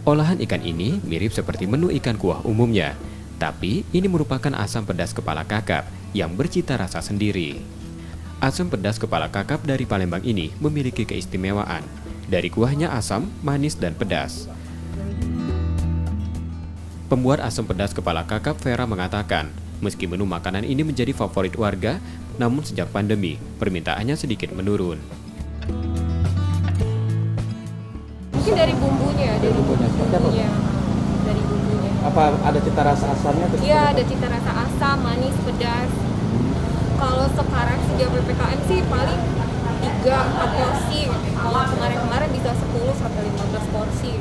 Olahan ikan ini mirip seperti menu ikan kuah umumnya, tapi ini merupakan asam pedas kepala kakap yang bercita rasa sendiri. Asam pedas kepala kakap dari Palembang ini memiliki keistimewaan. Dari kuahnya asam, manis, dan pedas. Pembuat asam pedas kepala kakap Vera mengatakan, meski menu makanan ini menjadi favorit warga, namun sejak pandemi, permintaannya sedikit menurun. Mungkin dari bumbunya, dari bumbunya. Apa ada cita rasa asamnya? Iya, ada cita rasa asam, manis, pedas. Kalau sekarang sejak PPKM sih paling 3-4 porsi. Kalau kemarin-kemarin bisa 10-15 porsi.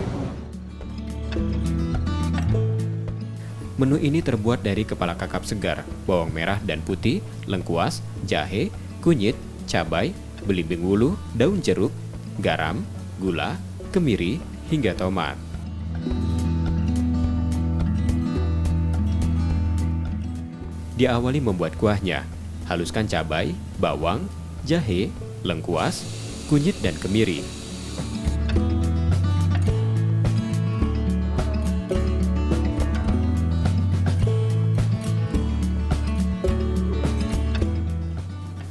Menu ini terbuat dari kepala kakap segar, bawang merah dan putih, lengkuas, jahe, kunyit, cabai, belimbing wuluh, daun jeruk, garam, gula, kemiri, hingga tomat. Diawali membuat kuahnya, haluskan cabai, bawang, jahe, lengkuas, kunyit, dan kemiri.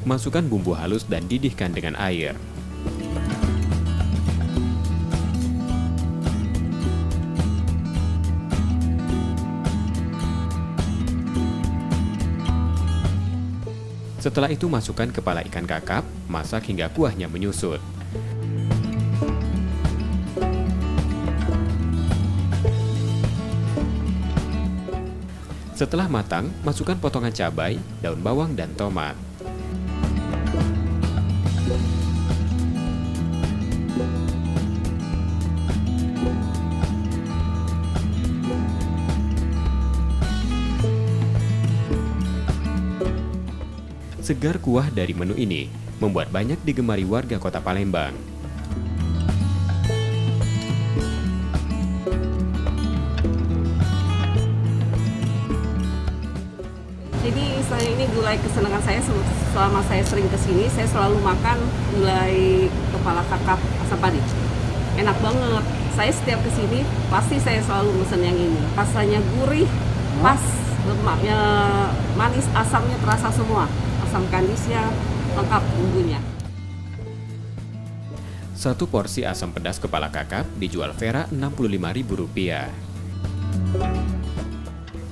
Masukkan bumbu halus dan didihkan dengan air. Setelah itu masukkan kepala ikan kakap, masak hingga kuahnya menyusut. Setelah matang, masukkan potongan cabai, daun bawang, dan tomat. Segar kuah dari menu ini membuat banyak digemari warga Kota Palembang. Jadi saya ini gulai kesenangan saya selama saya sering kesini, saya selalu makan gulai kepala kakap asam padi. Enak banget. Saya setiap kesini pasti saya selalu mesen yang ini. Rasanya gurih, pas, lemaknya manis, asamnya terasa semua. Asam kandisnya lengkap bumbunya. Satu porsi asam pedas kepala kakap dijual Vera Rp65.000.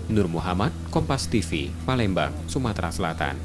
Nur Muhammad, Kompas TV, Palembang, Sumatera Selatan.